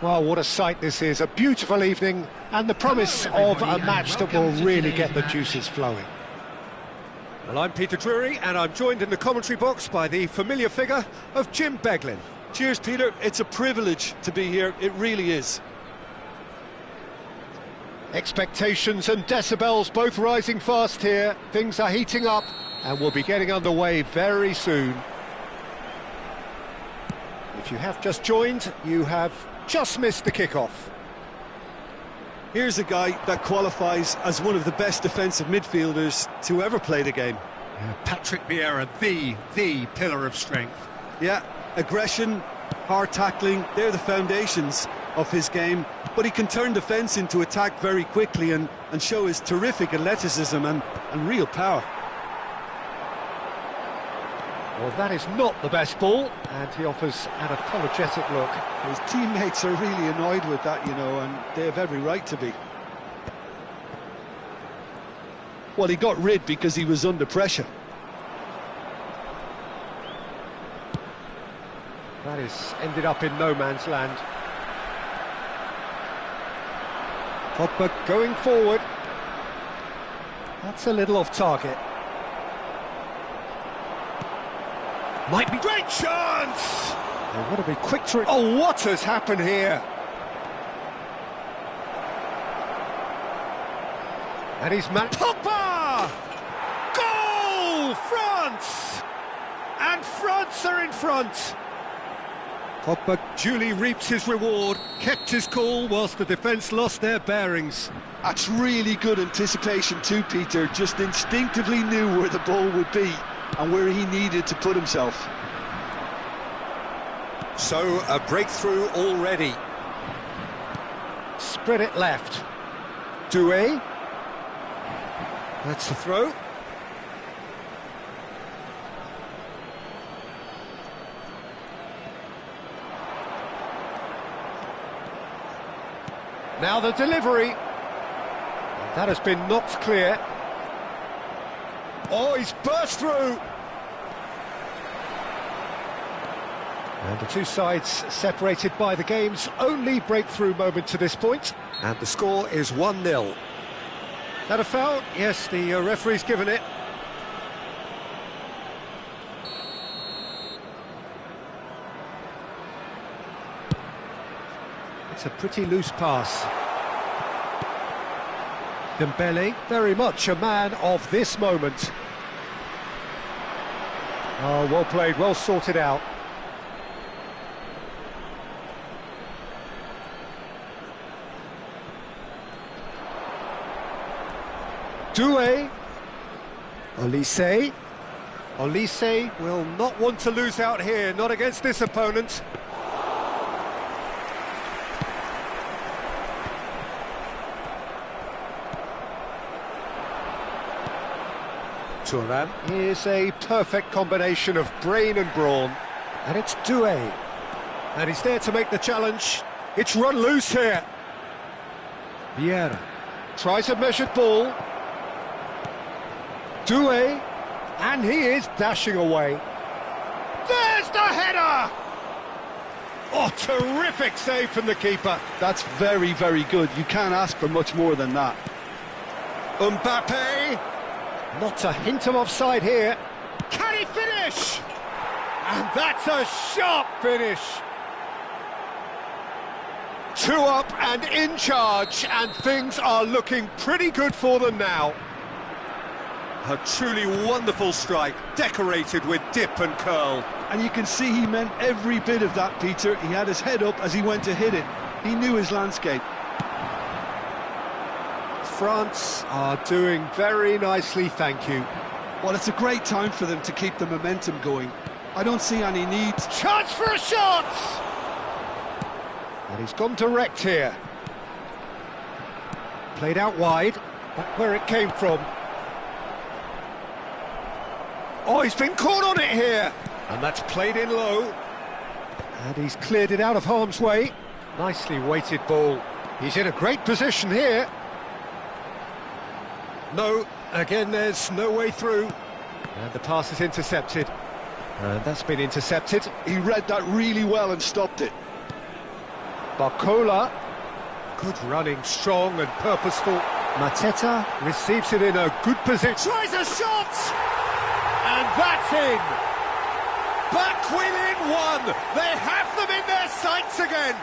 Well, what a sight this is. A beautiful evening and the promise of a match that will really get the juices flowing. Well, I'm Peter Drury and I'm joined in the commentary box by the familiar figure of Jim Beglin. Cheers, Peter. It's a privilege to be here. It really is. Expectations and decibels both rising fast here. Things are heating up and we'll be getting underway very soon. If you have just joined, you have just missed the kickoff. Here's a guy that qualifies as one of the best defensive midfielders to ever play the game. Patrick Vieira, the pillar of strength. Yeah, aggression, hard tackling, they're the foundations of his game, but he can turn defence into attack very quickly and show his terrific athleticism and real power. Well, that is not the best ball, and he offers an apologetic look. His teammates are really annoyed with that, you know, and they have every right to be. Well, he got rid because he was under pressure. That is ended up in no man's land. Pogba going forward. That's a little off target. Might be great chance! They want to be quick to it. Oh, what has happened here? And he's Pogba! Goal! France! And France are in front. Pogba duly reaps his reward, kept his cool whilst the defence lost their bearings. That's really good anticipation too, Peter. Just instinctively knew where the ball would be and where he needed to put himself. So, a breakthrough already. Spread it left. Doué. That's the throw. Now the delivery. That has been knocked clear. Oh, he's burst through. And the two sides separated by the game's only breakthrough moment to this point. And the score is 1-0. That a foul? Yes, the referee's given it. It's a pretty loose pass. Dembele, very much a man of this moment. Oh, well played, well sorted out. Doué. Olise. Olise will not want to lose out here, not against this opponent. Thuram. Here's a perfect combination of brain and brawn. And it's Doué. And he's there to make the challenge. It's run loose here. Vieira tries a measured ball. Doué, and he is dashing away. There's the header! Oh, terrific save from the keeper. That's very, very good. You can't ask for much more than that. Mbappe, not a hint of offside here. Can he finish? And that's a sharp finish. 2 up and in charge, and things are looking pretty good for them now. A truly wonderful strike, decorated with dip and curl. And you can see he meant every bit of that, Peter. He had his head up as he went to hit it. He knew his landscape. France are doing very nicely, thank you. Well, it's a great time for them to keep the momentum going. I don't see any need. Chance for a shot! And he's gone direct here. Played out wide, back where it came from. Oh, he's been caught on it here! And that's played in low. And he's cleared it out of harm's way. Nicely weighted ball. He's in a great position here. No, again, there's no way through. And the pass is intercepted. And that's been intercepted. He read that really well and stopped it. Barcola. Good running, strong and purposeful. Mateta receives it in a good position. Tries a shot! And that's in! Back within one! They have them in their sights again!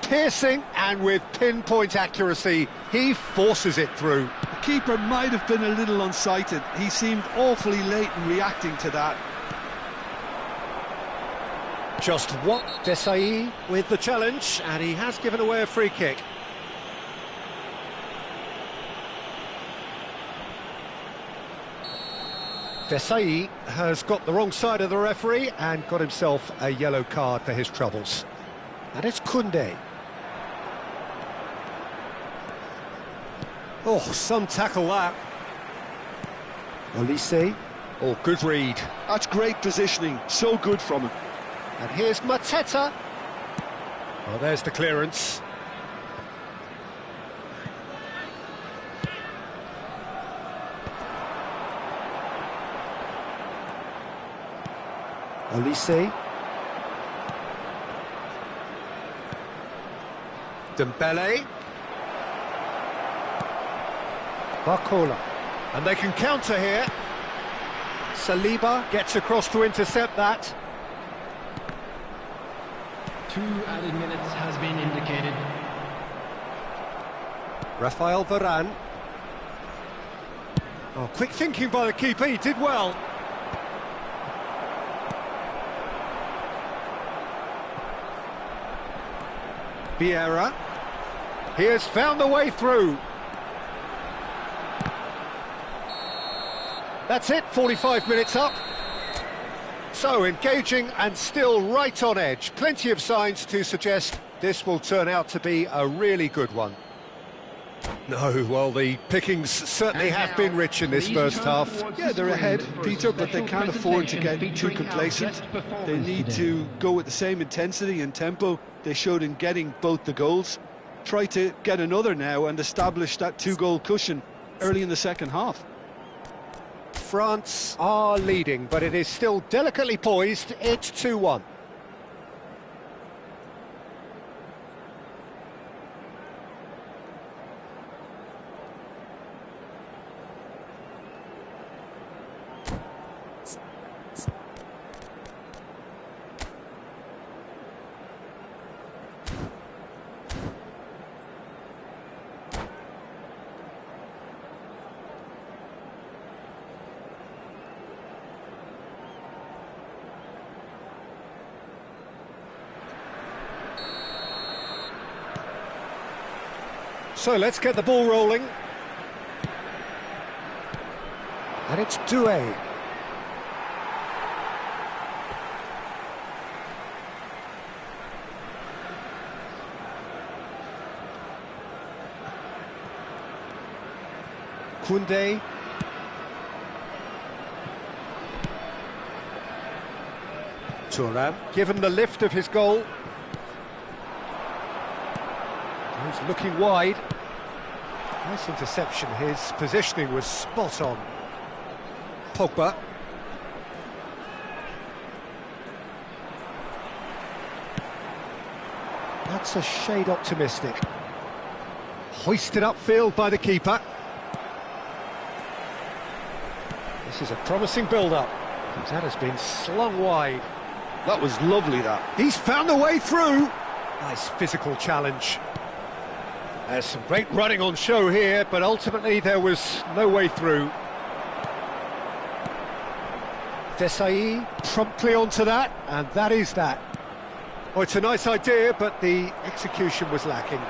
Piercing, and with pinpoint accuracy, he forces it through. The keeper might have been a little unsighted. He seemed awfully late in reacting to that. Just what? Desailly with the challenge, and he has given away a free kick. Desailly has got the wrong side of the referee and got himself a yellow card for his troubles. And it's Koundé. Oh, some tackle that. Olise. Oh, good read. That's great positioning. So good from him. And here's Mateta. Well, there's the clearance. Olise. Dembele. Barcola. And they can counter here. Saliba gets across to intercept that. 2 added minutes has been indicated. Rafael Varane. Oh, quick thinking by the keeper, he did well. Vieira. He has found the way through. That's it, 45 minutes up. So, engaging and still right on edge. Plenty of signs to suggest this will turn out to be a really good one. No, well, the pickings certainly have been rich in this first half. Yeah, they're ahead, Peter, but they can't afford to get too complacent. They need to go with the same intensity and tempo they showed in getting both the goals. Try to get another now and establish that 2-goal cushion early in the second half. France are leading, but it is still delicately poised. It's 2-1. So let's get the ball rolling. And it's Doué. Koundé. Thuram. Given the lift of his goal. He's looking wide. Nice interception. His positioning was spot on. Pogba. That's a shade optimistic. Hoisted upfield by the keeper. This is a promising build-up. That has been slung wide. That was lovely, that. He's found the way through. Nice physical challenge. There's some great running on show here, but ultimately there was no way through. Desailly promptly onto that, and that is that. Oh, it's a nice idea, but the execution was lacking.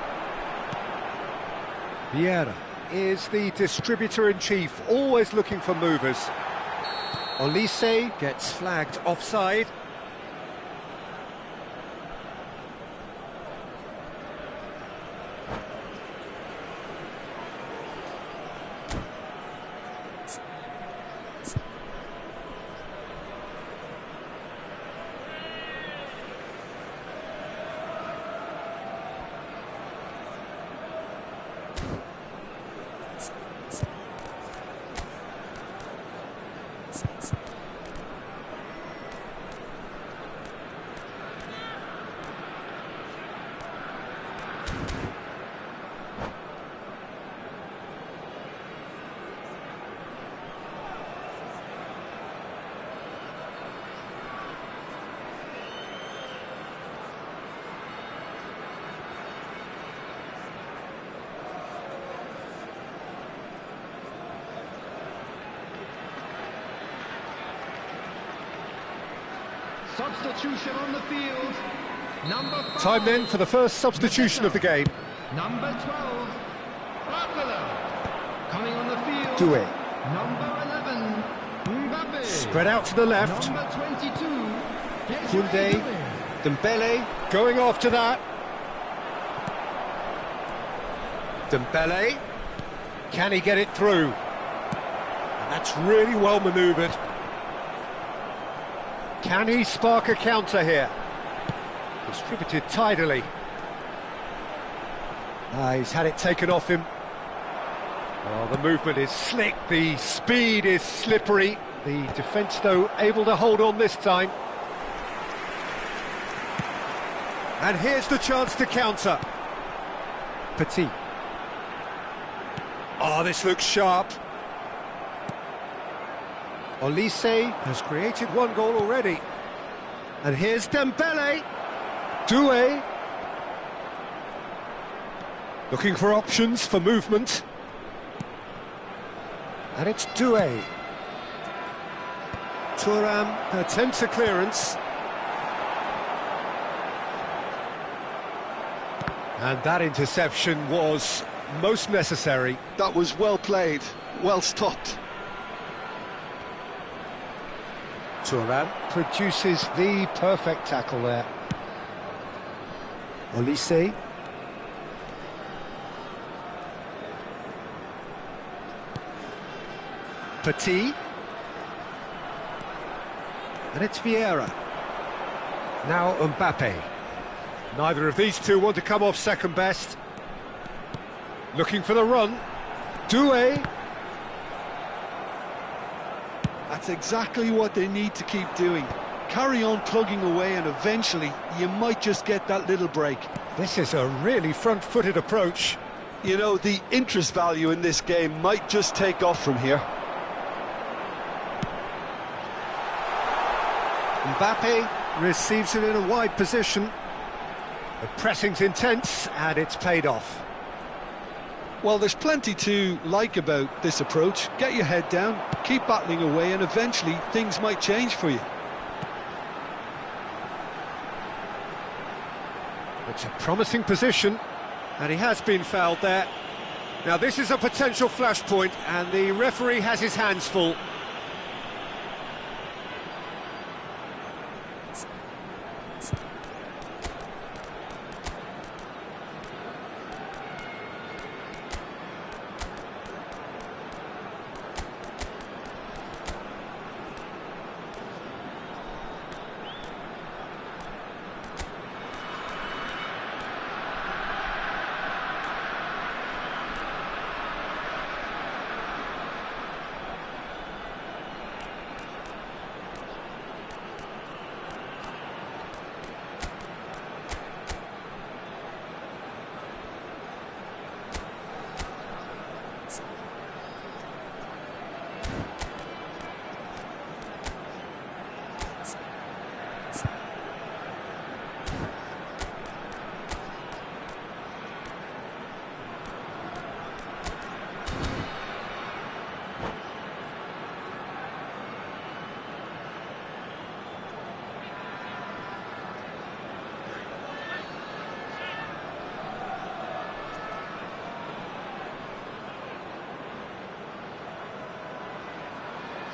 Vieira is the distributor-in-chief, always looking for movers. Olise Gets flagged offside. Substitution on the field. Number 5. Time then for the first substitution of the game. Number 12. Barcola. Coming on the field. Doué. Number 11. Mbappe. Spread out to the left. Number 22. Koundé. Dembele going after that. Dembele. Can he get it through? And that's really well manoeuvred. Can he spark a counter here? Distributed tidily. He's had it taken off him. Oh, the movement is slick, the speed is slippery. The defence, though, able to hold on this time. And here's the chance to counter. Petit. Oh, this looks sharp. Olise has created one goal already. And here's Dembele. Doué. Looking for options for movement. And it's Doué. Thuram attempts a clearance. And that interception was most necessary. That was well played, well stopped. Thuram produces the perfect tackle there. Olise. Petit. And it's Vieira. Now Mbappe. Neither of these two want to come off second best. Looking for the run. Doué. That's exactly what they need to keep doing. Carry on plugging away and eventually you might just get that little break. This is a really front-footed approach. You know, the interest value in this game might just take off from here. Mbappe receives it in a wide position. The pressing's intense and it's paid off. Well, there's plenty to like about this approach. Get your head down, keep battling away, and eventually things might change for you. It's a promising position, and he has been fouled there. Now this is a potential flashpoint, and the referee has his hands full.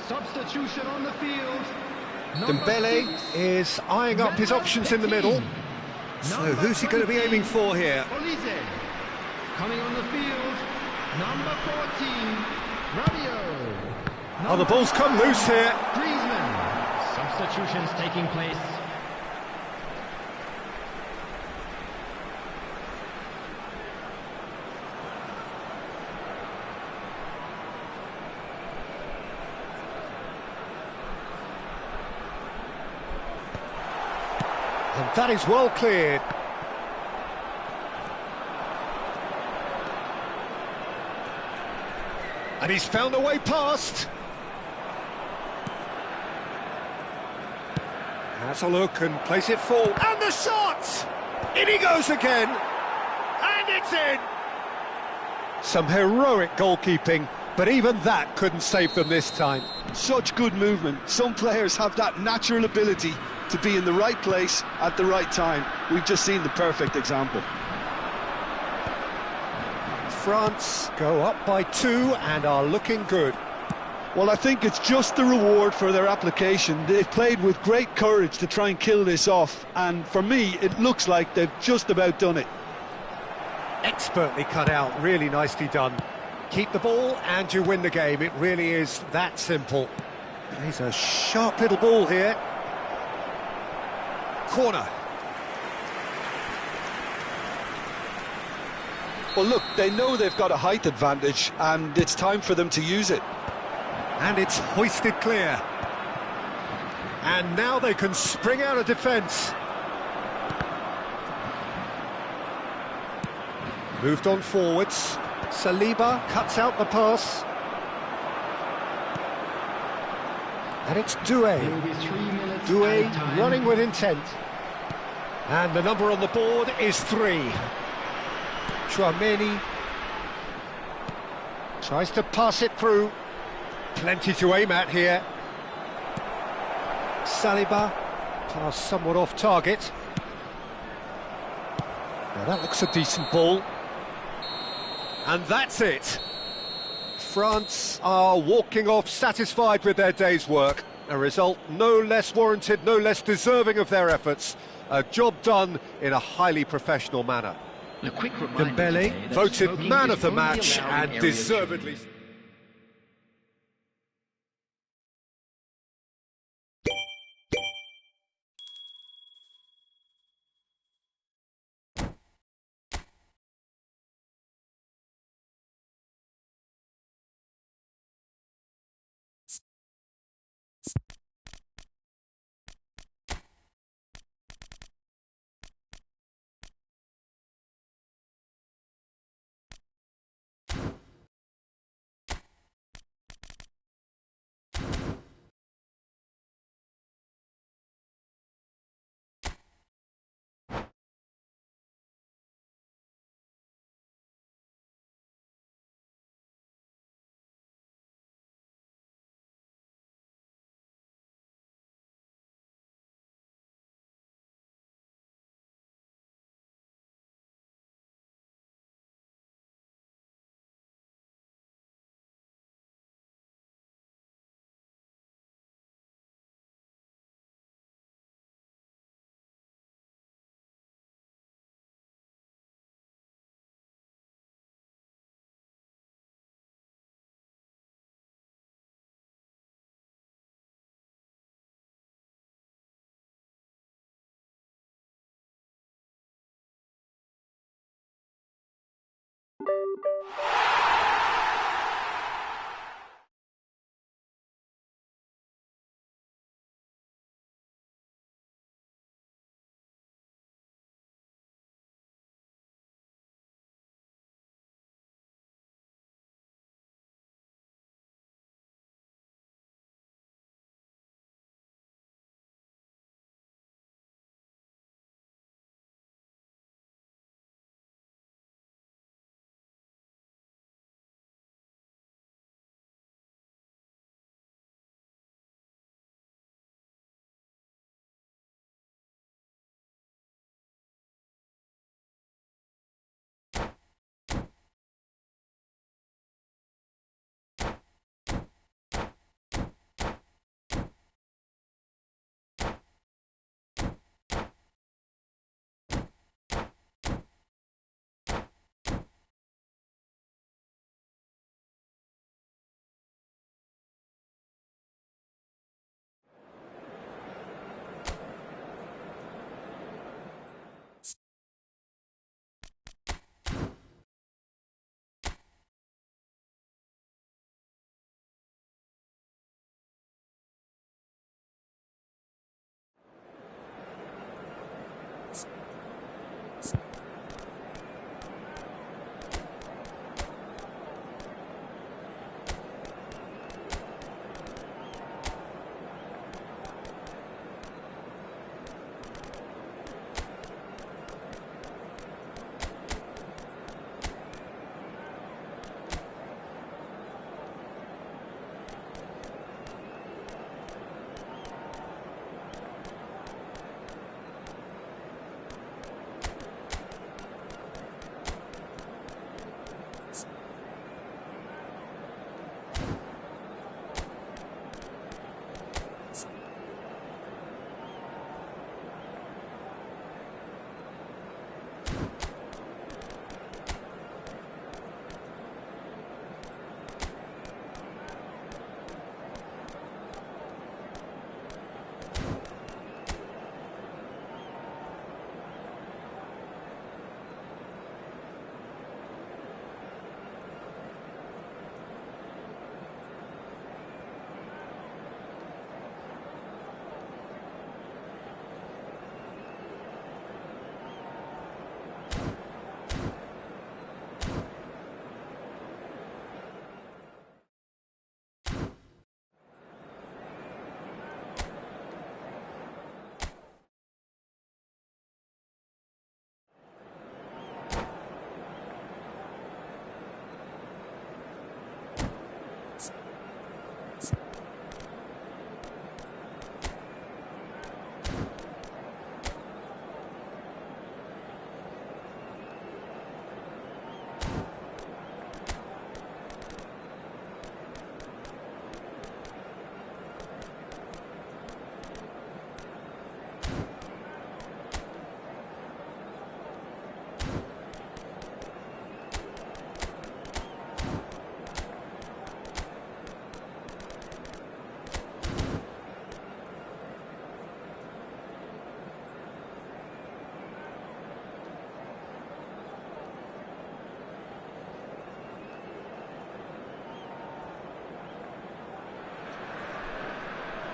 Substitution on the field. Dembele is eyeing up his options in the middle. So who's he going to be aiming for here? Olise. Coming on the field, number 14, Rabiot. Oh, the ball's come loose here. Griezmann. Substitutions taking place. And that is well cleared. And he's found a way past. Has a look and plays it full. And the shot! In he goes again. And it's in! Some heroic goalkeeping, but even that couldn't save them this time. Such good movement. Some players have that natural ability to be in the right place at the right time. We've just seen the perfect example. France go up by 2 and are looking good. Well, I think it's just the reward for their application. They've played with great courage to try and kill this off, and for me, it looks like they've just about done it. Expertly cut out, really nicely done. Keep the ball and you win the game. It really is that simple. He's a sharp little ball here. Corner. Well, look, they know they've got a height advantage, and it's time for them to use it. And it's hoisted clear. And now they can spring out of defence. Moved on forwards. Saliba cuts out the pass. And it's There will be 3 minutes Doué added time. running with intent. And the number on the board is 3. Chouameni tries to pass it through. Plenty to aim at here. Saliba, pass somewhat off target. Now that looks a decent ball. And that's it. France are walking off satisfied with their day's work. A result no less warranted, no less deserving of their efforts. A job done in a highly professional manner. A quick reminder Dembele, today that voted smoking man is of the only match allowed in and areas deservedly.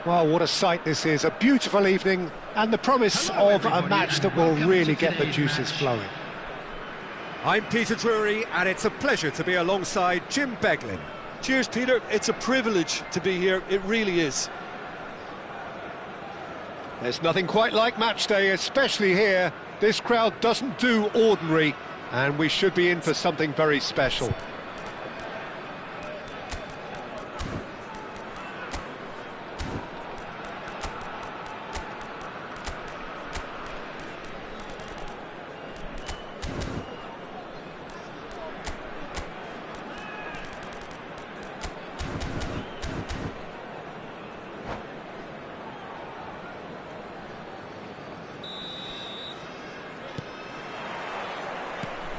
Well, what a sight this is, a beautiful evening, and the promise of a match that will really get the juices flowing. I'm Peter Drury, and it's a pleasure to be alongside Jim Beglin. Cheers, Peter. It's a privilege to be here. It really is. There's nothing quite like match day, especially here. This crowd doesn't do ordinary, and we should be in for something very special.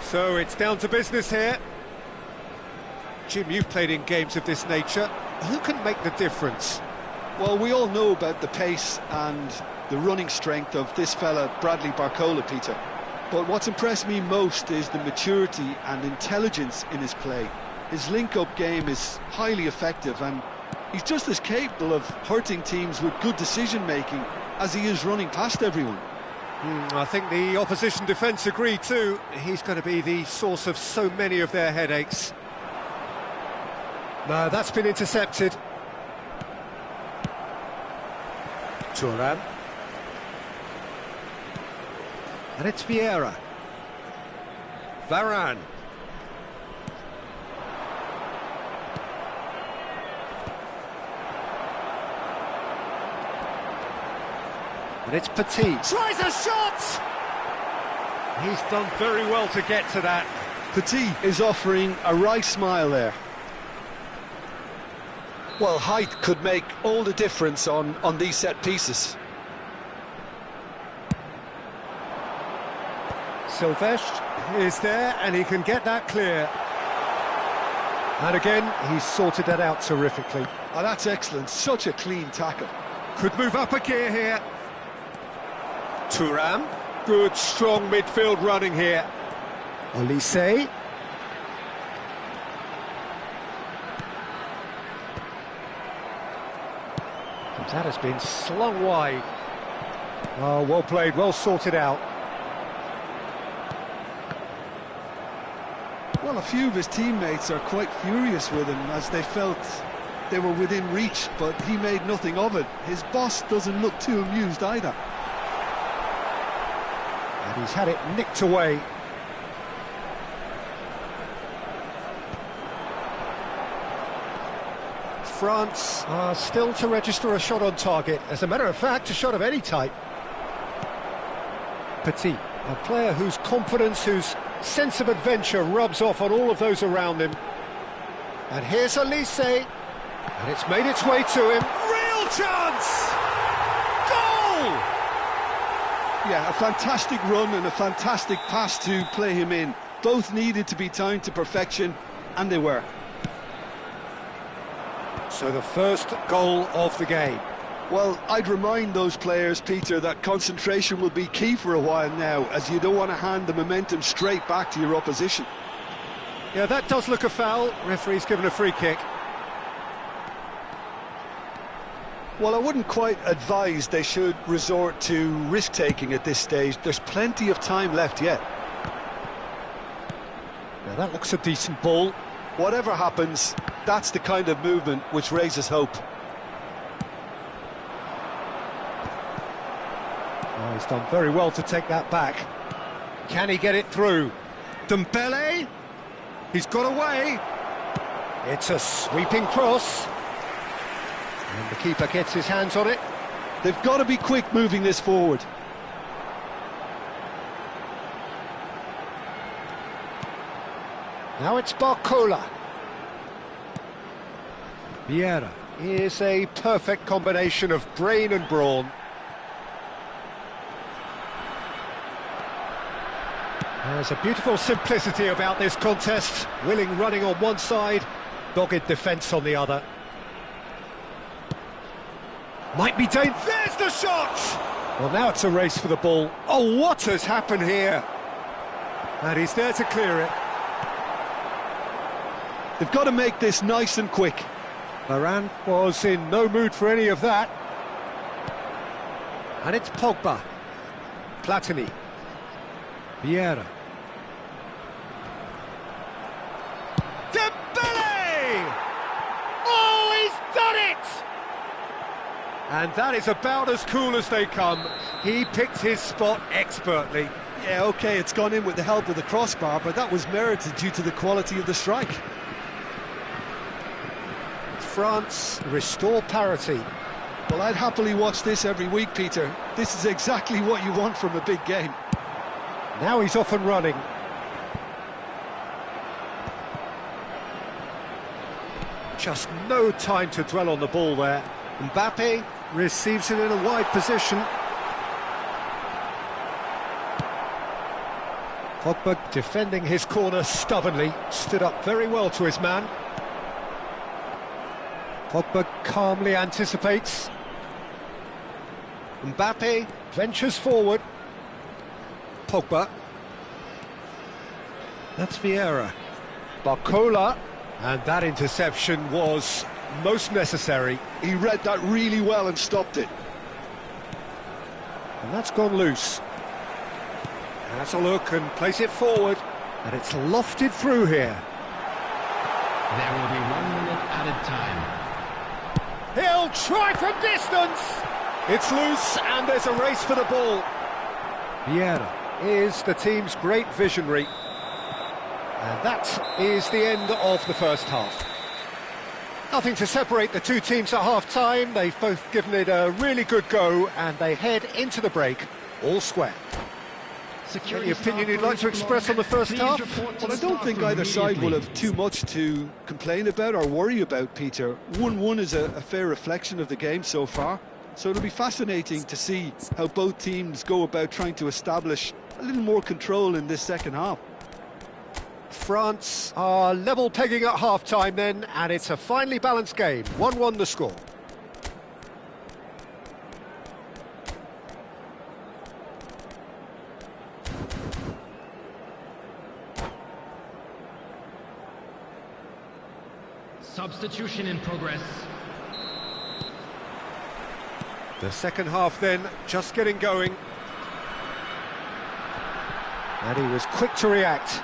So it's down to business here. Jim, you've played in games of this nature. Who can make the difference? Well, we all know about the pace and the running strength of this fella, Bradley Barcola, Peter. But what's impressed me most is the maturity and intelligence in his play. His link-up game is highly effective, and he's just as capable of hurting teams with good decision-making as he is running past everyone. I think the opposition defence agree too. He's going to be the source of so many of their headaches. No, that's been intercepted. Thuram. And it's Vieira. Varane. And it's Petit. Tries a shot! He's done very well to get to that. Petit is offering a right smile there. Well, height could make all the difference on these set pieces. Silvestre is there, and he can get that clear. And again, he's sorted that out terrifically. Oh, that's excellent. Such a clean tackle. Could move up a gear here. Thuram, good strong midfield running here. Olise. That has been slung wide. Oh, well played, well sorted out. Well, a few of his teammates are quite furious with him as they felt they were within reach, but he made nothing of it. His boss doesn't look too amused either. And he's had it nicked away. France are still to register a shot on target. As a matter of fact, a shot of any type. Petit, a player whose confidence, whose sense of adventure rubs off on all of those around him. And here's Olise, and it's made its way to him. Real chance! Goal! Yeah, a fantastic run and a fantastic pass to play him in. Both needed to be timed to perfection, and they were. So the first goal of the game. Well, I'd remind those players, Peter, that concentration will be key for a while now, as you don't want to hand the momentum straight back to your opposition. Yeah, that does look a foul. Referee's given a free kick. Well, I wouldn't quite advise they should resort to risk-taking at this stage. There's plenty of time left yet. Now that looks a decent ball. Whatever happens, that's the kind of movement which raises hope. Oh, he's done very well to take that back. Can he get it through? Dembele, he's got away. It's a sweeping cross. And the keeper gets his hands on it. They've got to be quick moving this forward. Now it's Barcola. Vieira is a perfect combination of brain and brawn. There's a beautiful simplicity about this contest. Willing running on one side, dogged defence on the other. Might be dangerous. There's the shot! Well, now it's a race for the ball. Oh, what has happened here? And he's there to clear it. They've got to make this nice and quick. Varane was in no mood for any of that. And it's Pogba. Platini. Vieira. Dembele! Oh, he's done it! And that is about as cool as they come. He picked his spot expertly. Yeah, OK, it's gone in with the help of the crossbar, but that was merited due to the quality of the strike. France restore parity. Well, I'd happily watch this every week, Peter. This is exactly what you want from a big game. Now he's off and running. Just no time to dwell on the ball there. Mbappe receives it in a wide position. Pogba defending his corner stubbornly, stood up very well to his man. Pogba calmly anticipates. Mbappe ventures forward. Pogba. That's Vieira. Barcola. And that interception was most necessary. He read that really well and stopped it. And that's gone loose. Has a look and plays it forward. And it's lofted through here. There will be 1 minute added time. He'll try from distance. It's loose and there's a race for the ball. Vieira is the team's great visionary. And that is the end of the first half. Nothing to separate the two teams at half-time. They've both given it a really good go and they head into the break all square. Any opinion you'd like to express on the first half? Well, I don't think either side will have too much to complain about or worry about, Peter. 1-1 is a fair reflection of the game so far. So it'll be fascinating to see how both teams go about trying to establish a little more control in this second half. France are level pegging at half-time then, and it's a finely balanced game. 1-1 the score. Substitution in progress. The second half then, just getting going. And he was quick to react.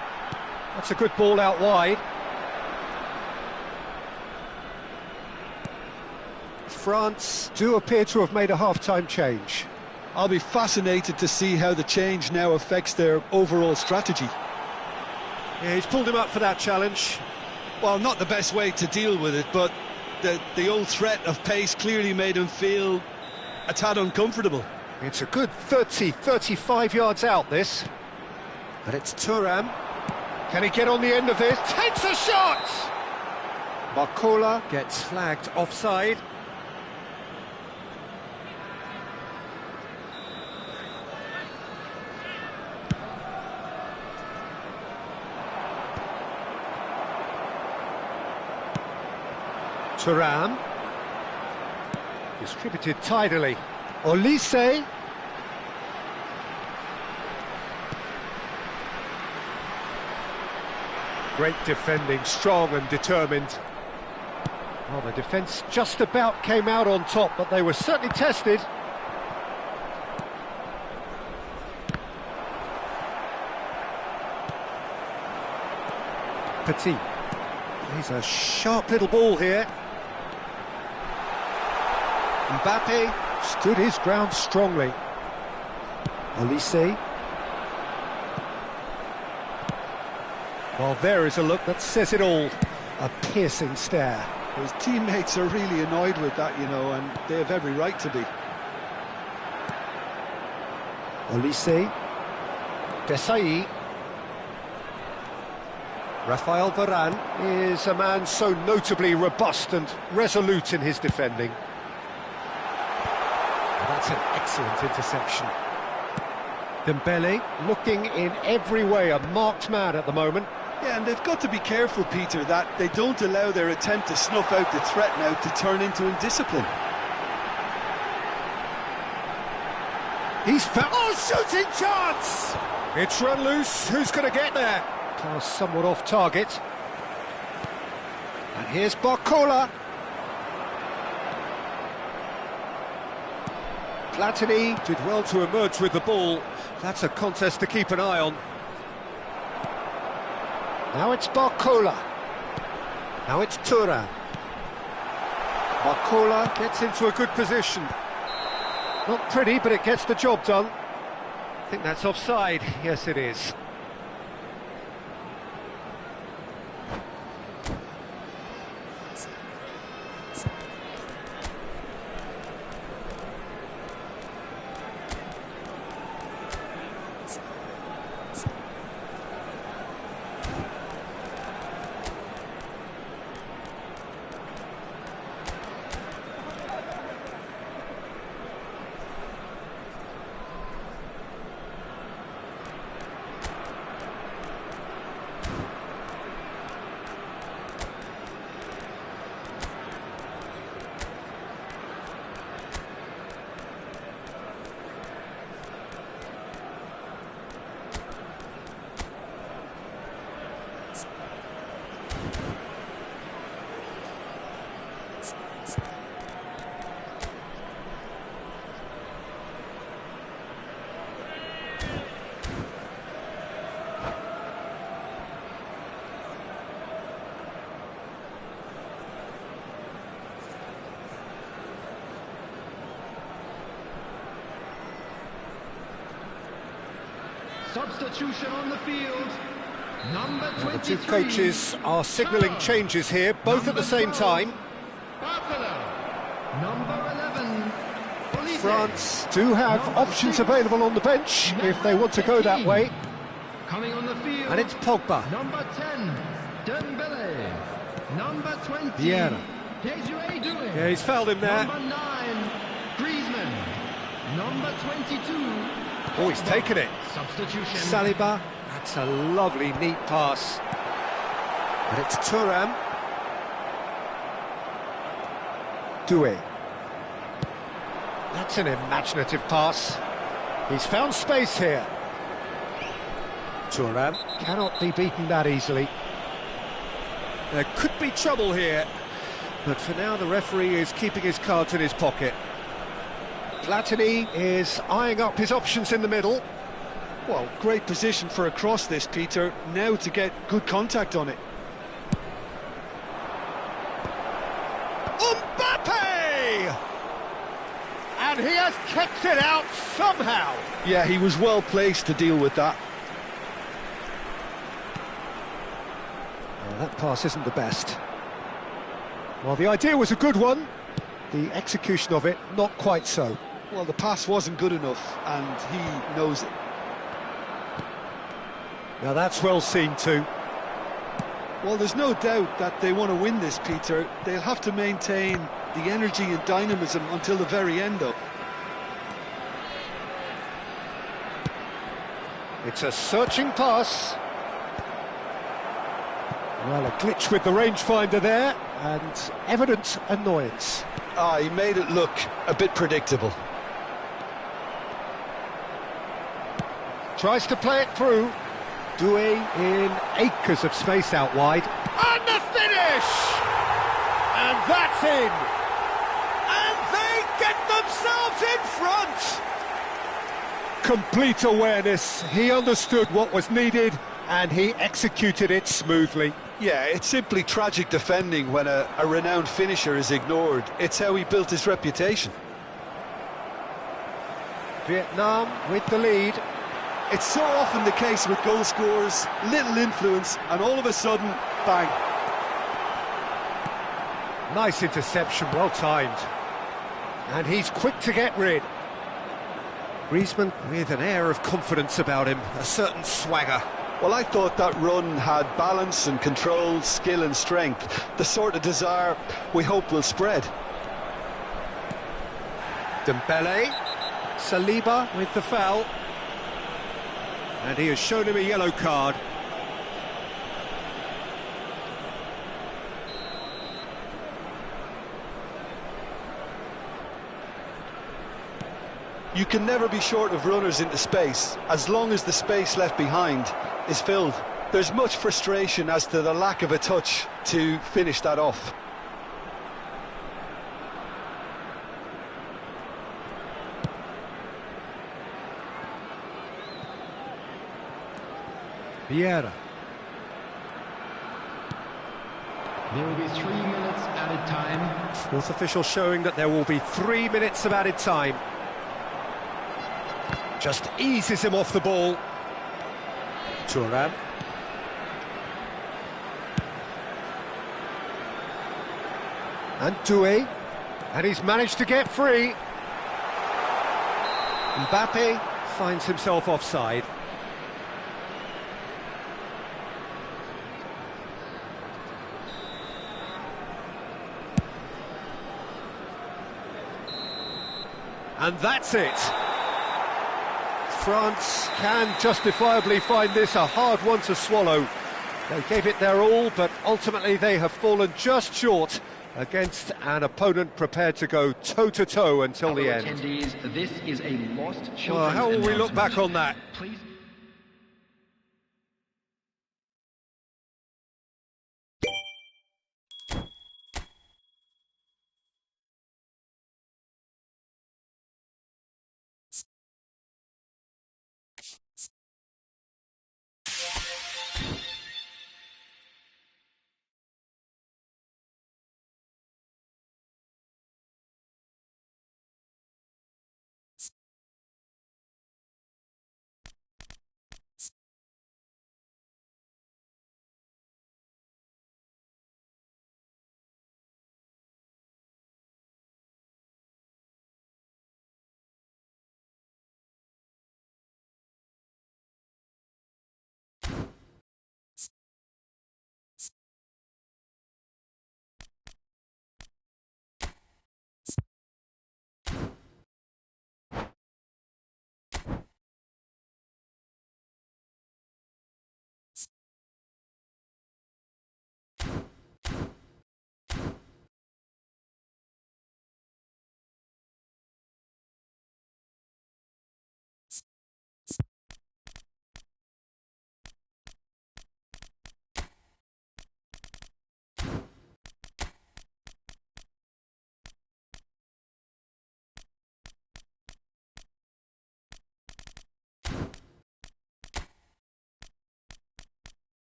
That's a good ball out wide. France do appear to have made a half-time change. I'll be fascinated to see how the change now affects their overall strategy. Yeah, he's pulled him up for that challenge. Well, not the best way to deal with it, but the old threat of pace clearly made him feel a tad uncomfortable. It's a good 30-35 yards out, this. And it's Thuram. Can he get on the end of this? Takes a shot! Barcola gets flagged offside. Thuram. Distributed tidily. Olise. Great defending, strong and determined. Well, the defence just about came out on top, but they were certainly tested. Petit. He's a sharp little ball here. Mbappe stood his ground strongly. Olise. Well, there is a look that says it all. A piercing stare. His teammates are really annoyed with that, you know, and they have every right to be. Olise. Desailly. Rafael Varane is a man so notably robust and resolute in his defending. That's an excellent interception. Dembele looking in every way a marked man at the moment. Yeah, and they've got to be careful, Peter, that they don't allow their attempt to snuff out the threat now to turn into indiscipline. He's found... Oh, shooting chance! It's run loose. Who's going to get there? Pass somewhat off target. And here's Barcola. Platini did well to emerge with the ball. That's a contest to keep an eye on. Now it's Barcola. Now it's Thuram. Barcola gets into a good position. Not pretty, but it gets the job done. I think that's offside. Yes, it is. Substitution on the field. Number 23. The two coaches are signalling changes here, both at the same time. Barcola. Number 11. Police. France do have options available on the bench if they want to go that way. Coming on the field. And it's Pogba. Number 10. Dembele. Number 20. Vieira. Desiree Doué. Yeah, he's fouled him there. Number 9. Griezmann. Number 22. Oh, he's taken it. Substitution. Saliba. That's a lovely, neat pass. And it's Thuram. Doué. That's an imaginative pass. He's found space here. Thuram cannot be beaten that easily. There could be trouble here, but for now the referee is keeping his cards in his pocket. Platini is eyeing up his options in the middle. Well, great position for a cross this, Peter. Now to get good contact on it. Mbappe! And he has kept it out somehow. Yeah, he was well placed to deal with that. Well, that pass isn't the best. Well, the idea was a good one. The execution of it, not quite so. Well, the pass wasn't good enough, and he knows it. Now that's well seen too. Well, there's no doubt that they want to win this, Peter. They'll have to maintain the energy and dynamism until the very end, though. It's a searching pass. Well, a glitch with the rangefinder there, and evident annoyance. He made it look a bit predictable. Tries to play it through. Doué in acres of space out wide. And the finish! And that's in! And they get themselves in front! Complete awareness. He understood what was needed, and he executed it smoothly. Yeah, it's simply tragic defending when a renowned finisher is ignored. It's how he built his reputation. Vietnam with the lead. It's so often the case with goal scorers, little influence, and all of a sudden, bang. Nice interception, well timed. And he's quick to get rid. Griezmann with an air of confidence about him, a certain swagger. Well, I thought that run had balance and control, skill and strength, the sort of desire we hope will spread. Dembele, Saliba with the foul. And he has shown him a yellow card. You can never be short of runners into space, as long as the space left behind is filled. There's much frustration as to the lack of a touch to finish that off. Vieira. There will be 3 minutes added time. Fourth official showing that there will be 3 minutes of added time. Just eases him off the ball. Thuram. And Doué. And he's managed to get free. Mbappe finds himself offside. And that's it. France can justifiably find this a hard one to swallow. They gave it their all, but ultimately they have fallen just short against an opponent prepared to go toe-to-toe until the end. Attendees, this is a lost children's Well, how will we look back on that? Please.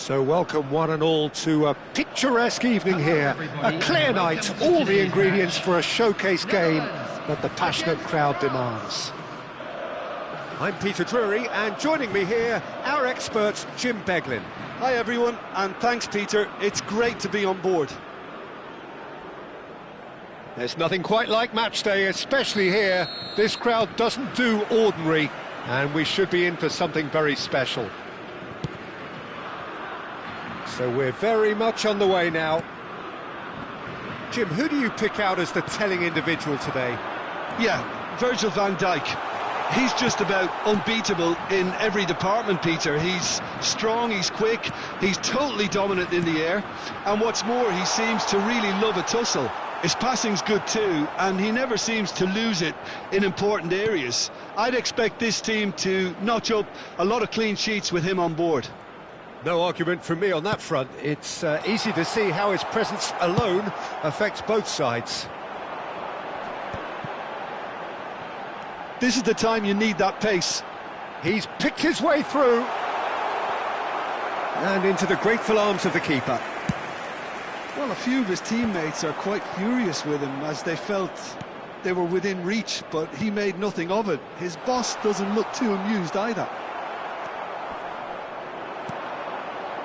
So welcome one and all to a picturesque evening here. A clear night, all the ingredients for a showcase game that the passionate crowd demands. I'm Peter Drury, and joining me here, our expert Jim Beglin. Hi everyone, and thanks Peter, it's great to be on board. There's nothing quite like match day, especially here. This crowd doesn't do ordinary, and we should be in for something very special. So we're very much on the way now. Jim, who do you pick out as the telling individual today? Yeah, Virgil van Dijk. He's just about unbeatable in every department, Peter. He's strong, he's quick, he's totally dominant in the air, and what's more, he seems to really love a tussle. His passing's good too, and he never seems to lose it in important areas. I'd expect this team to notch up a lot of clean sheets with him on board. No argument from me on that front. It's easy to see how his presence alone affects both sides. This is the time you need that pace. He's picked his way through. And into the grateful arms of the keeper. Well, a few of his teammates are quite furious with him as they felt they were within reach, but he made nothing of it. His boss doesn't look too amused either.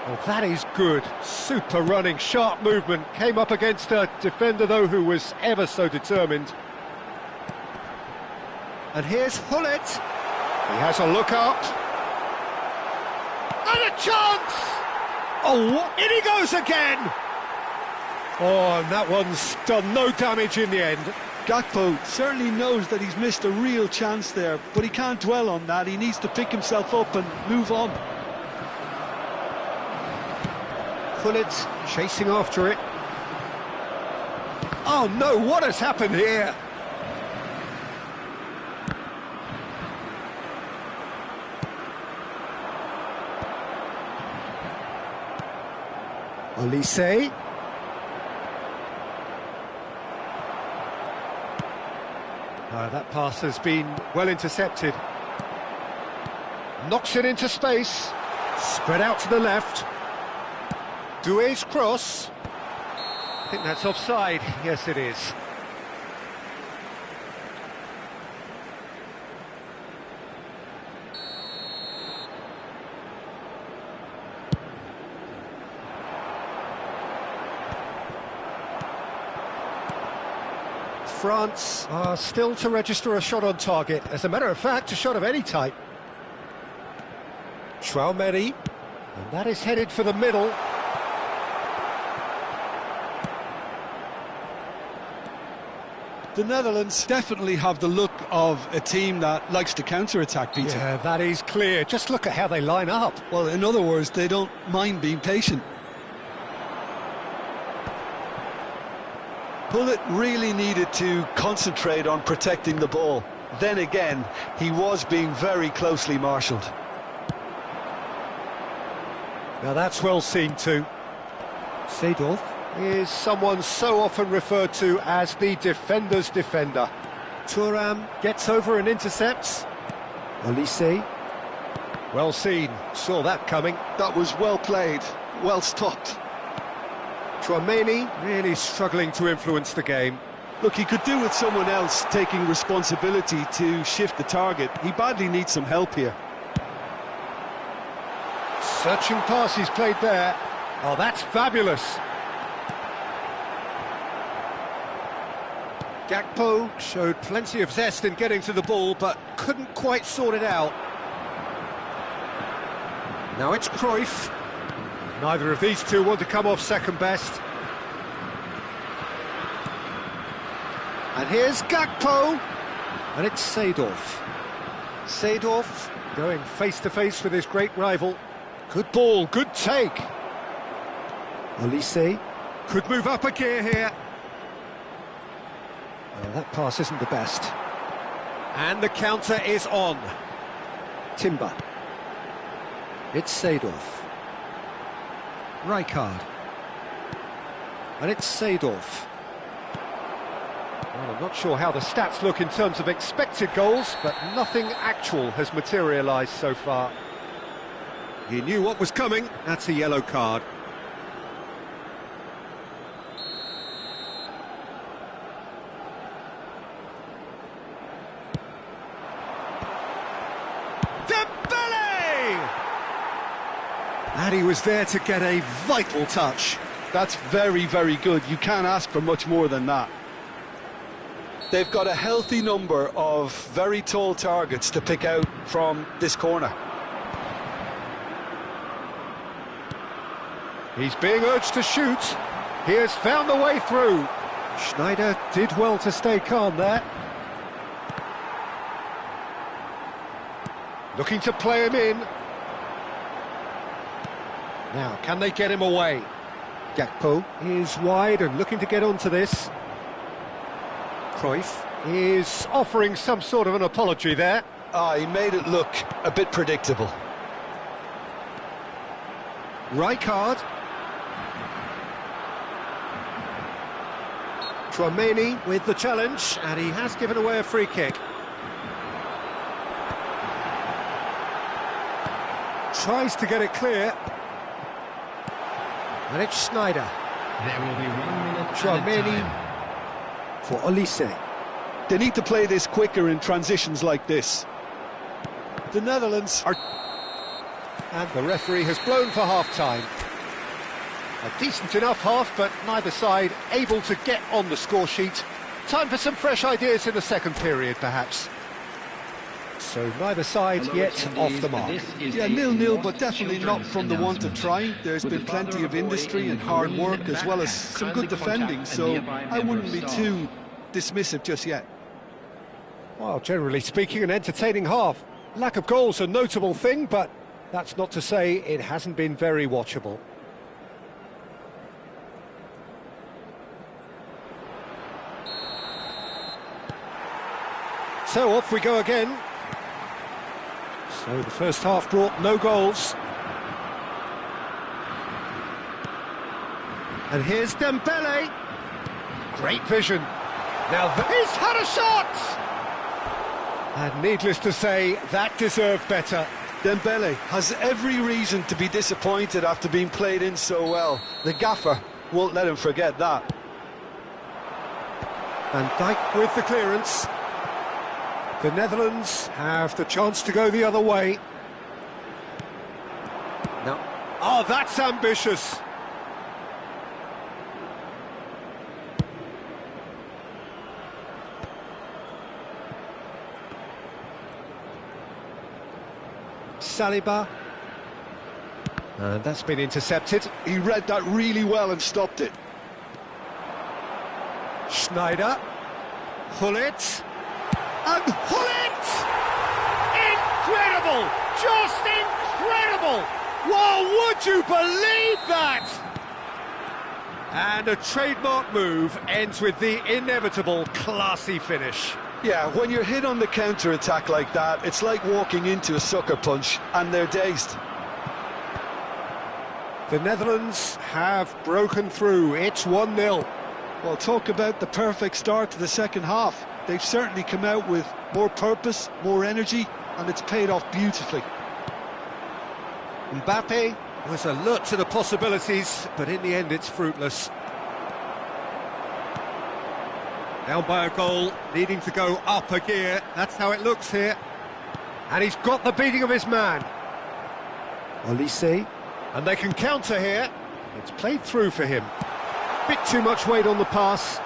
Well, that is good. Super running, sharp movement. Came up against a defender, though, who was ever so determined. And here's Hullet. He has a look up. And a chance! Oh, in he goes again! Oh, and that one's done no damage in the end. Gakpo certainly knows that he's missed a real chance there, but he can't dwell on that. He needs to pick himself up and move on. Hullet chasing after it. Oh no, what has happened here? Olise. That pass has been well intercepted. Knocks it into space. Spread out to the left. Doué's cross. I think that's offside. Yes, it is. France are still to register a shot on target. As a matter of fact, a shot of any type. Traoré, and that is headed for the middle. The Netherlands definitely have the look of a team that likes to counter-attack, Peter. Yeah, that is clear. Just look at how they line up. Well, in other words, they don't mind being patient. Hullet really needed to concentrate on protecting the ball. Then again, he was being very closely marshalled. Now that's well seen too. Seedorf is someone so often referred to as the defender's defender. Thuram gets over and intercepts. Olise. Well seen, saw that coming. That was well played, well stopped. Traoré really struggling to influence the game. Look, he could do with someone else taking responsibility to shift the target. He badly needs some help here. Searching pass he's played there. Oh, that's fabulous. Gakpo showed plenty of zest in getting to the ball, but couldn't quite sort it out. Now it's Cruyff. Neither of these two want to come off second best. And here's Gakpo. And it's Seedorf. Seedorf going face-to-face with his great rival. Good ball, good take. Olise could move up a gear here. Well, that pass isn't the best. And the counter is on. Timber. It's Seedorf. Rijkaard. And it's Seedorf. Well, I'm not sure how the stats look in terms of expected goals, but nothing actual has materialised so far. He knew what was coming. That's a yellow card. And he was there to get a vital touch. That's very, very good. You can't ask for much more than that. They've got a healthy number of very tall targets to pick out from this corner. He's being urged to shoot. He has found the way through. Schneider did well to stay calm there. Looking to play him in. Now, can they get him away? Gakpo is wide and looking to get onto this. Cruyff is offering some sort of an apology there. He made it look a bit predictable. Rijkaard. Tchouaméni with the challenge, and he has given away a free kick. Tries to get it clear. And it's Schneider. There will be 1 minute Tchouaméni for Olise. They need to play this quicker in transitions like this. The Netherlands are... And the referee has blown for half-time. A decent enough half, but neither side able to get on the score sheet. Time for some fresh ideas in the second period, perhaps. So neither side yet off the mark. Yeah, 0-0, but definitely not from the want of trying. There's been plenty of industry and hard work, as well as some good defending, so I wouldn't be too dismissive just yet. Well, generally speaking, an entertaining half. Lack of goals a notable thing, but that's not to say it hasn't been very watchable. So off we go again. So the first half brought no goals. And here's Dembele. Great vision. Now he's had a shot! And needless to say, that deserved better. Dembele has every reason to be disappointed after being played in so well. The gaffer won't let him forget that. And Dijk with the clearance. The Netherlands have the chance to go the other way. Now, oh, that's ambitious. Saliba. And that's been intercepted. He read that really well and stopped it. Schneider. Hullet. And Hullet! Incredible! Just incredible! Well, would you believe that? And a trademark move ends with the inevitable classy finish. Yeah, when you're hit on the counter-attack like that, it's like walking into a sucker punch, and they're dazed. The Netherlands have broken through. It's 1-0. Well, talk about the perfect start to the second half. They've certainly come out with more purpose, more energy, and it's paid off beautifully. Mbappe was alert to the possibilities, but in the end it's fruitless. Down by a goal, needing to go up a gear. That's how it looks here. And he's got the beating of his man. Olise. And they can counter here. It's played through for him. Bit too much weight on the pass.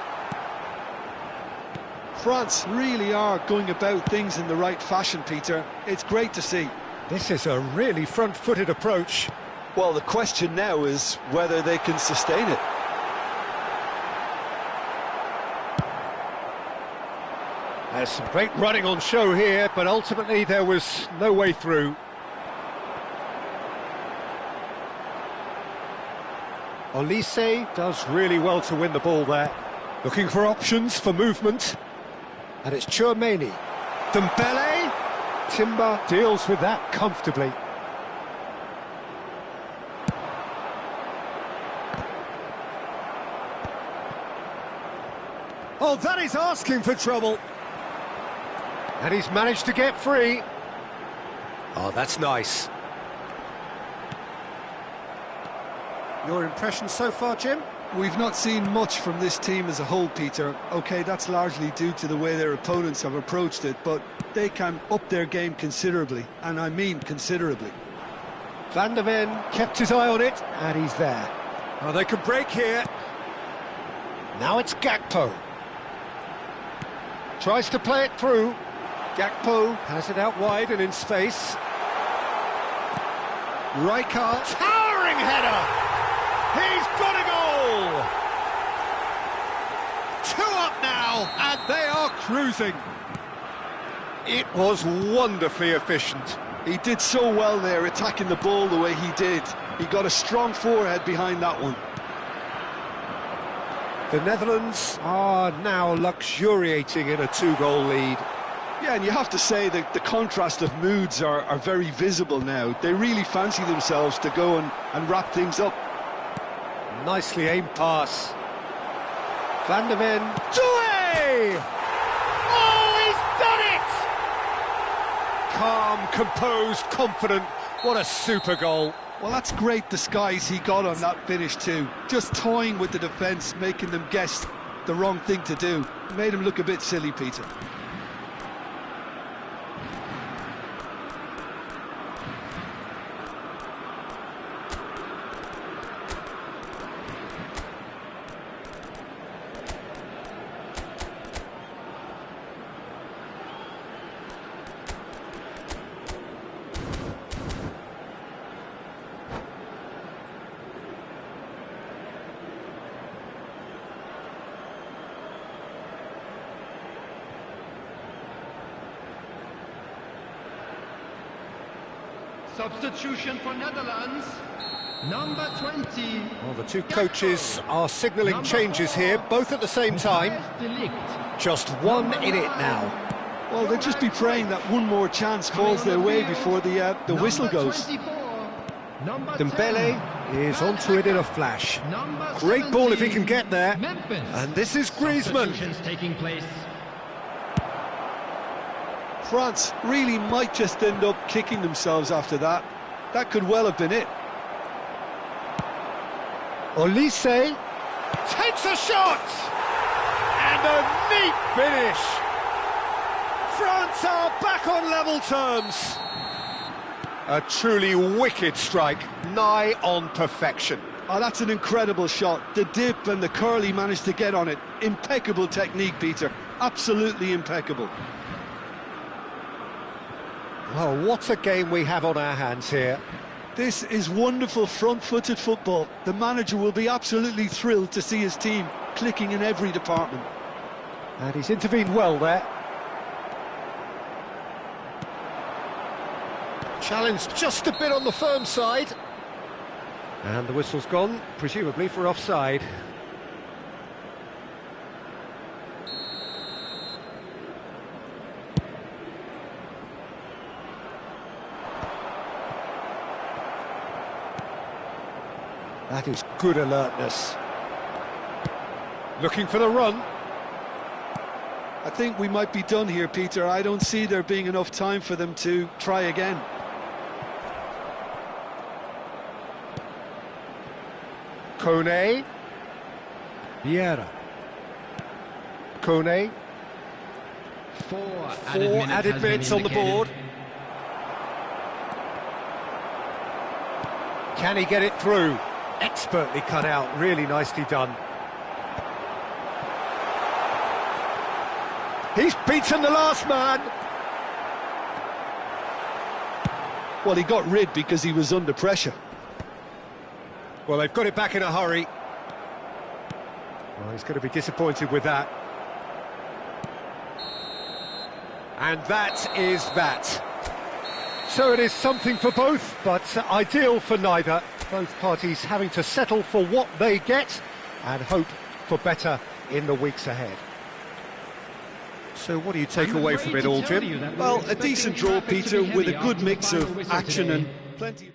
France really are going about things in the right fashion, Peter. It's great to see. This is a really front-footed approach. Well, the question now is whether they can sustain it. There's some great running on show here, but ultimately there was no way through. Olise does really well to win the ball there. Looking for options for movement. And it's Tchouaméni. Dembele. Timber deals with that comfortably. Oh, that is asking for trouble. And he's managed to get free. Oh, that's nice. Your impression so far, Jim? We've not seen much from this team as a whole, Peter. OK, that's largely due to the way their opponents have approached it, but they can up their game considerably, and I mean considerably. Van der Ven kept his eye on it, and he's there. Oh, they could break here. Now it's Gakpo. Tries to play it through. Gakpo has it out wide and in space. Rijkaard. Towering header! He's got a goal! 2 up now, and they are cruising. It was wonderfully efficient. He did so well there, attacking the ball the way he did. He got a strong forehead behind that one. The Netherlands are now luxuriating in a 2-goal lead. Yeah, and you have to say that the contrast of moods are very visible now. They really fancy themselves to go and wrap things up. Nicely aimed pass. Van der Ven. Doué! Oh, he's done it! Calm, composed, confident. What a super goal. Well, that's great disguise he got on that finish too. Just toying with the defence, making them guess the wrong thing to do. Made him look a bit silly, Peter. Substitution for Netherlands, number 20. Well, the two coaches are signalling changes here, both at the same time. Just 1 in it now. Well, they'll just be praying that one more chance falls their way before the whistle goes. Dembele is onto it in a flash. Great ball if he can get there. And this is Griezmann. Taking place. France really might just end up kicking themselves after that. That could well have been it. Olise Takes a shot! And a neat finish! France are back on level terms. a truly wicked strike, nigh on perfection. Oh, that's an incredible shot. The dip and the curl he managed to get on it. Impeccable technique, Peter. Absolutely impeccable. Well, what a game we have on our hands here. This is wonderful front-footed football. The manager will be absolutely thrilled to see his team clicking in every department. And he's intervened well there. Challenge just a bit on the firm side. And the whistle's gone, presumably for offside. That is good alertness. Looking for the run. I think we might be done here, Peter. I don't see there being enough time for them to try again. Kone. Vieira. Kone. Four added minutes on the board. Can he get it through? Expertly cut out, really nicely done. He's beaten the last man. Well, he got rid because he was under pressure. Well, they've got it back in a hurry. Well, he's going to be disappointed with that. And that is that. So it is something for both, but ideal for neither. Both parties having to settle for what they get and hope for better in the weeks ahead. So what do you take away from it all, Jim? Well, a decent draw, Peter, with a good mix of action and plenty...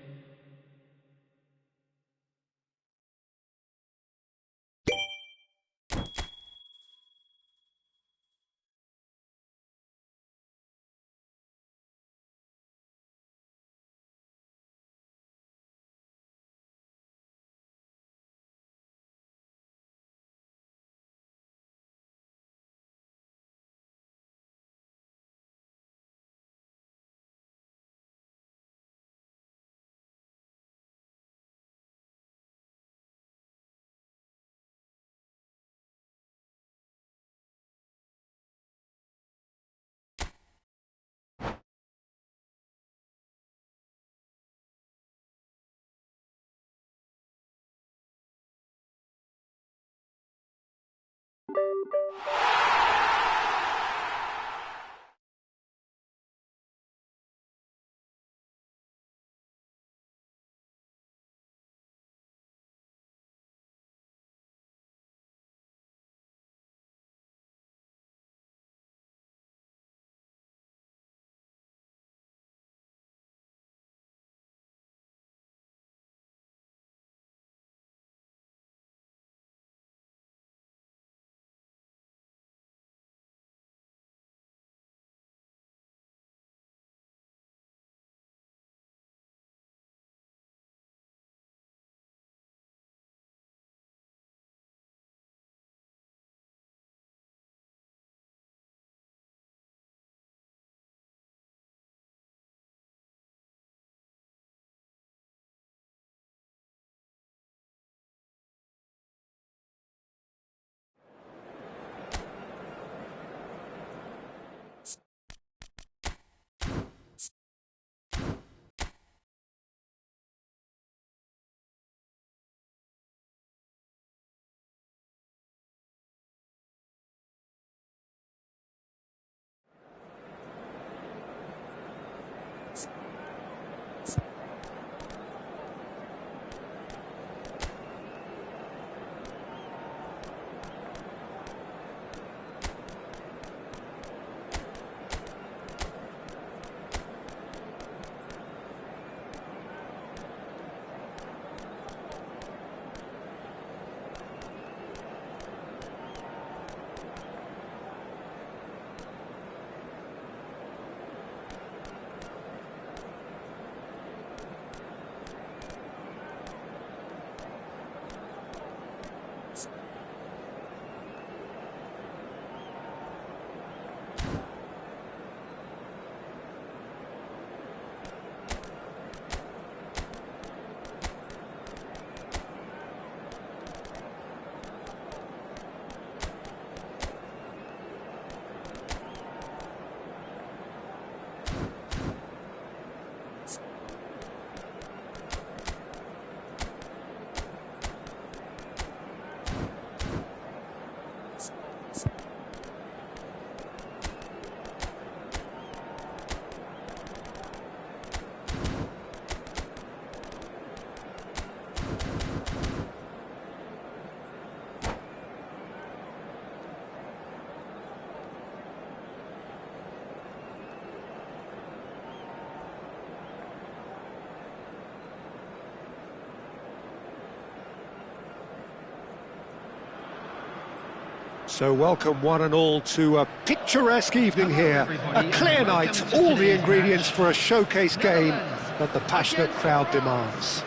So welcome one and all to a picturesque evening here. A clear night, all the ingredients for a showcase game that the passionate crowd demands.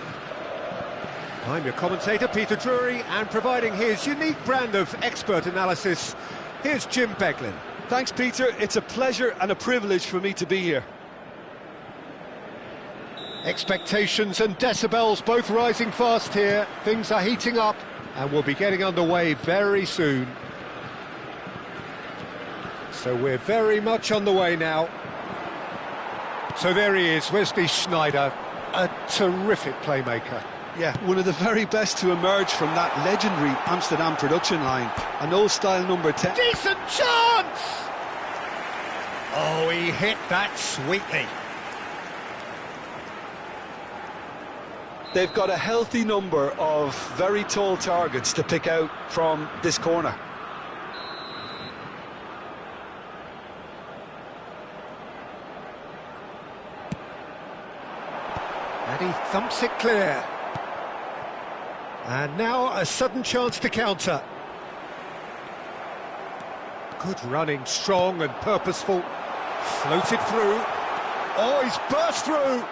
I'm your commentator, Peter Drury, and providing his unique brand of expert analysis, here's Jim Beglin. Thanks, Peter. It's a pleasure and a privilege for me to be here. Expectations and decibels both rising fast here. Things are heating up and we'll be getting underway very soon. So we're very much on the way now. So there he is, Wesley Sneijder, a terrific playmaker. Yeah, one of the very best to emerge from that legendary Amsterdam production line. An old style number 10. Decent chance! Oh, he hit that sweetly. They've got a healthy number of very tall targets to pick out from this corner. And he thumps it clear. And now a sudden chance to counter. Good running, strong and purposeful. Floated through. Oh, he's burst through.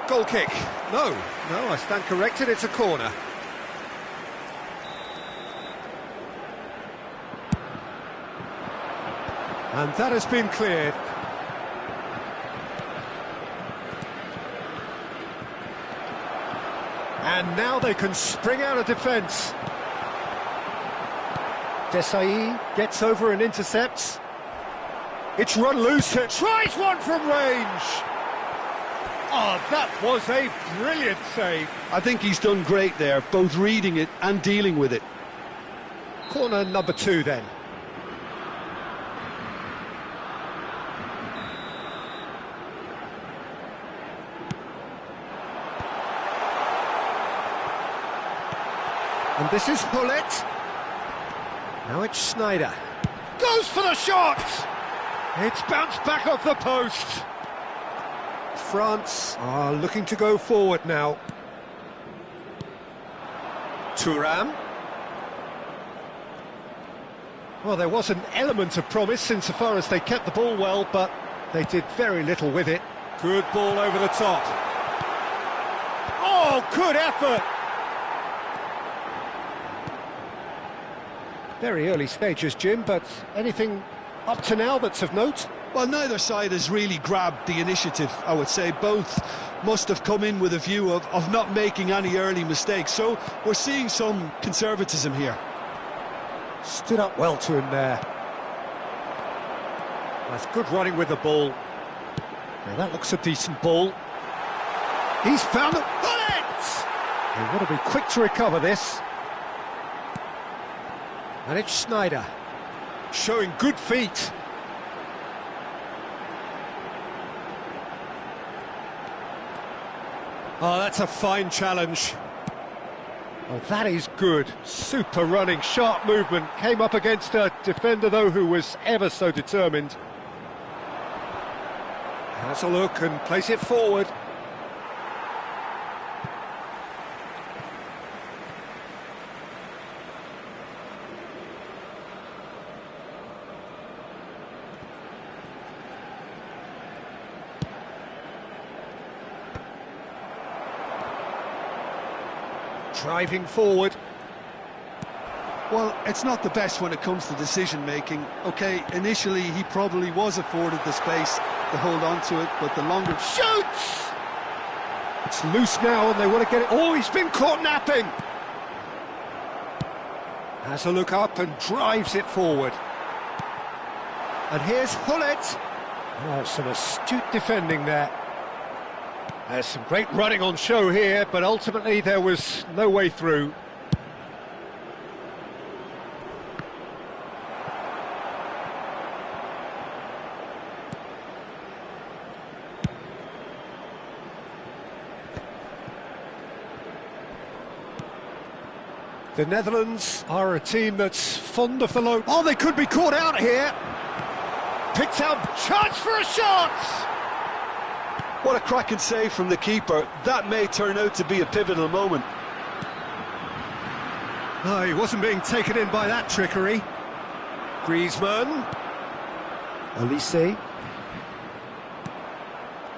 Goal kick. No, I stand corrected, it's a corner. And that has been cleared. And now they can spring out of defence. Desai gets over and intercepts. It's run loose, it tries one from range. Oh, that was a brilliant save. I think he's done great there, both reading it and dealing with it. Corner number 2 then. And this is Hullet. Now it's Schneider. Goes for the shot! It's bounced back off the post. France are looking to go forward now. Thuram. Well, there was an element of promise insofar as they kept the ball well, but they did very little with it. Good ball over the top. Oh, good effort! Very early stages, Jim, but anything up to now that's of note? Well, neither side has really grabbed the initiative, I would say. Both must have come in with a view of not making any early mistakes, so we're seeing some conservatism here. Stood up well to him there. That's good running with the ball. Now that looks a decent ball. He's found the bullet! They want to be quick to recover this. And it's Schneider, showing good feet. Oh, that's a fine challenge. Oh, that is good. Super running, sharp movement. Came up against a defender, though, who was ever so determined. Has a look and plays it forward. Driving forward. Well, it's not the best when it comes to decision-making. OK, initially he probably was afforded the space to hold on to it, but the longer... Shoots! It's loose now and they want to get it... Oh, he's been caught napping! Has a look up and drives it forward. And here's Hullet. Oh, some astute defending there. There's some great running on show here, but ultimately there was no way through. The Netherlands are a team that's fond of the low... Oh, they could be caught out here! Picked out, chance for a shot! What a cracking save from the keeper. That may turn out to be a pivotal moment. Oh, he wasn't being taken in by that trickery. Griezmann. Olise.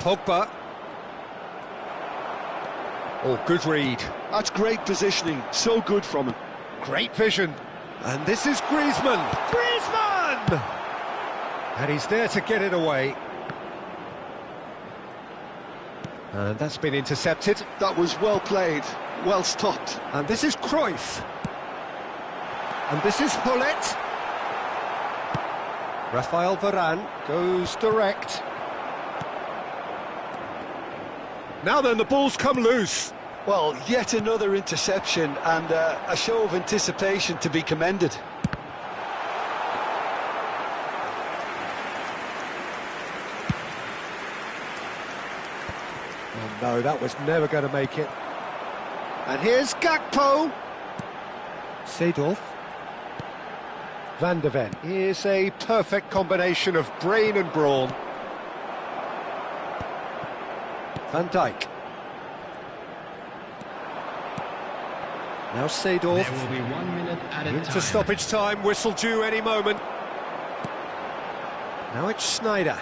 Pogba. Oh, good read. That's great positioning. So good from him. Great vision. And this is Griezmann. Griezmann! And he's there to get it away. And that's been intercepted. That was well played, well stopped. And this is Cruyff. And this is Hullet. Rafael Varane goes direct. Now then, the ball's come loose. Well, yet another interception and a show of anticipation to be commended. Oh, no, that was never going to make it. And here's Gakpo. Seedorf. Van de Ven. Here's a perfect combination of brain and brawn. Van Dijk. Now Seedorf. There will be 1 minute at a Into time. stoppage time, whistle due any moment. Now it's Schneider.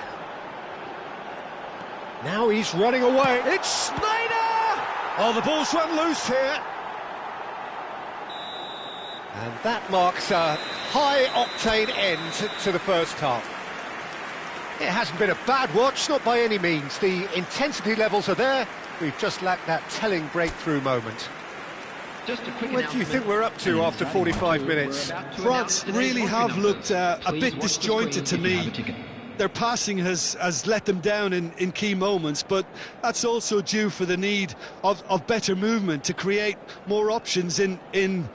Now he's running away. It's Schneider! Oh, the ball's run loose here. And that marks a high-octane end to the first half. It hasn't been a bad watch, not by any means. The intensity levels are there. We've just lacked that telling breakthrough moment. Just a quick What do you think we're up to after 45 minutes? France really have looked a bit disjointed to me. their passing has let them down in key moments, but that's also due for the need of better movement to create more options in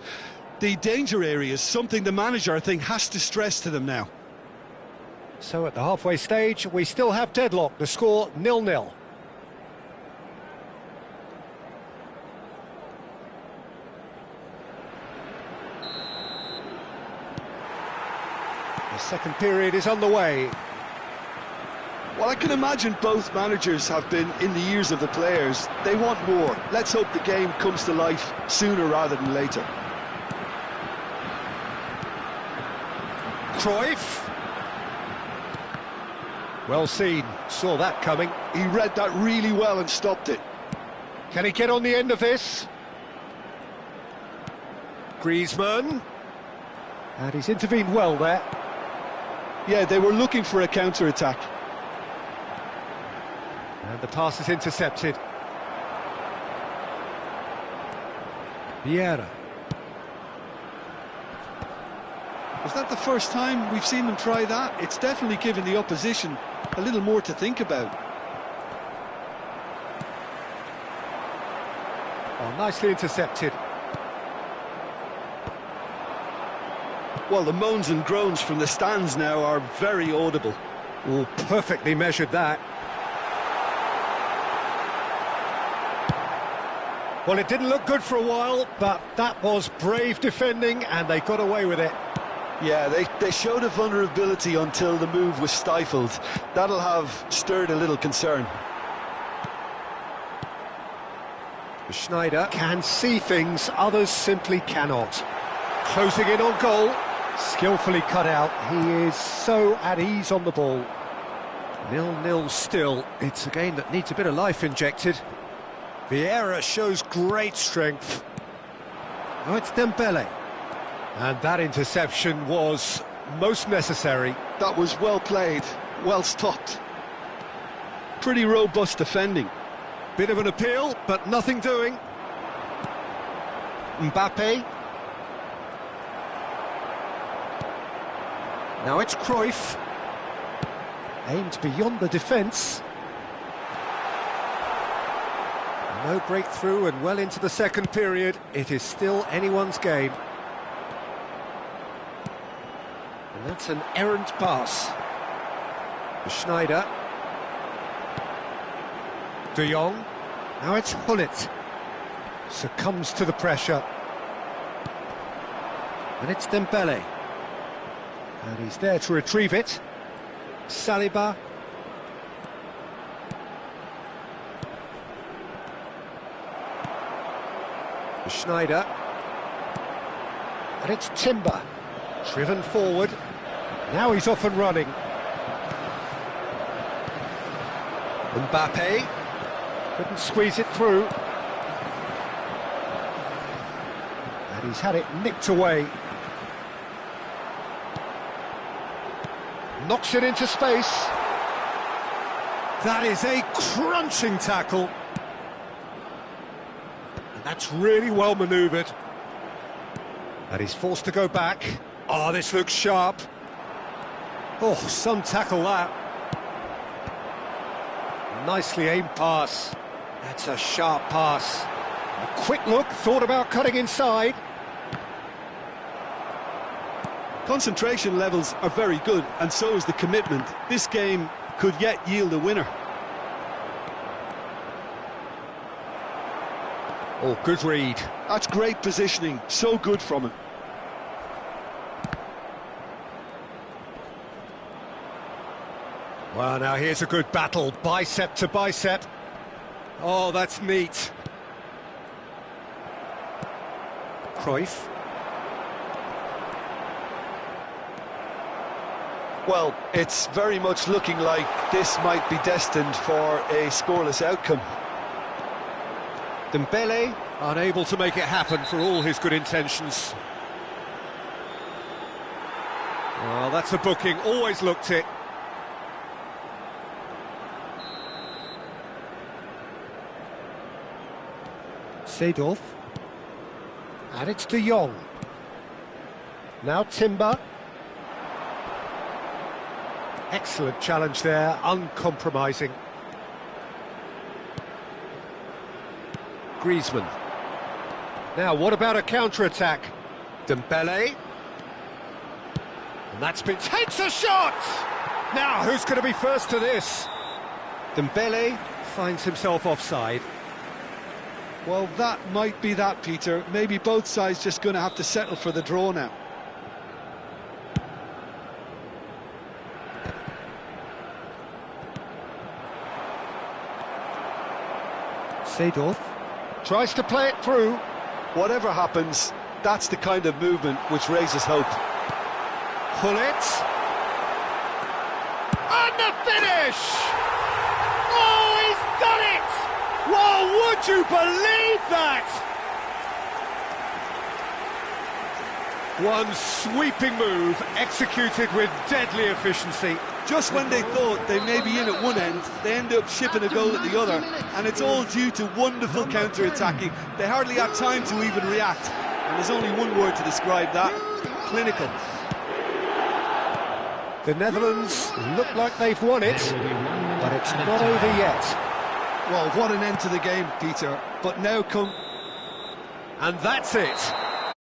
the danger areas, something the manager, I think, has to stress to them now. So at the halfway stage, we still have deadlock. The score 0-0. The second period is underway. Well, I can imagine both managers have been in the ears of the players. They want more. Let's hope the game comes to life sooner rather than later. Cruyff. Well seen, saw that coming. He read that really well and stopped it. Can he get on the end of this? Griezmann. And he's intervened well there. Yeah, they were looking for a counter-attack. And the pass is intercepted. Vieira. Was that the first time we've seen them try that? It's definitely given the opposition a little more to think about. Oh, nicely intercepted. Well, the moans and groans from the stands now are very audible. Oh, perfectly measured that. Well, it didn't look good for a while, but that was brave defending, and they got away with it. Yeah, they showed a vulnerability until the move was stifled. That'll have stirred a little concern. Schneider can see things others simply cannot. Closing in on goal. Skillfully cut out. He is so at ease on the ball. 0-0 still. It's a game that needs a bit of life injected. Vieira shows great strength. Now it's Dembele. And that interception was most necessary. That was well played, well stopped. Pretty robust defending. Bit of an appeal, but nothing doing. Mbappe. Now it's Cruyff. Aimed beyond the defence. No breakthrough and well into the second period. It is still anyone's game. And that's an errant pass. Schneider. De Jong. Now it's Hullet. Succumbs to the pressure. And it's Dembele. And he's there to retrieve it. Saliba. Schneider. And it's Timber. Driven forward. Now he's off and running. Mbappe. Couldn't squeeze it through. And he's had it nicked away. Knocks it into space. That is a crunching tackle. And that's really well manoeuvred. And he's forced to go back. Oh, this looks sharp. Oh, some tackle that. Nicely aimed pass. That's a sharp pass. A quick look, thought about cutting inside. Concentration levels are very good, and so is the commitment. This game could yet yield a winner. Oh, good read. That's great positioning, so good from him. Well, now here's a good battle, bicep to bicep. Oh, that's neat. Cruyff. Well, it's very much looking like this might be destined for a scoreless outcome. Dembele unable to make it happen for all his good intentions. Well, that's a booking, always looked it. Seedorf. And it's De Jong. Now Timber. Excellent challenge there, uncompromising. Griezmann. Now, what about a counter-attack? Dembele. And that's been... Takes a shot! Now, who's going to be first to this? Dembele finds himself offside. Well, that might be that, Peter. Maybe both sides just going to have to settle for the draw now. Seedorf tries to play it through. Whatever happens, that's the kind of movement which raises hope. Pull it. And the finish! Oh, he's done it! Well, would you believe that? One sweeping move, executed with deadly efficiency. Just when they thought they may be in at one end, they end up shipping a goal at the other, and it's all due to wonderful counter-attacking. They hardly had time to even react, and there's only one word to describe that: clinical. The Netherlands look like they've won it, but it's not over yet. Well, what an end to the game, Peter. But now come... And that's it.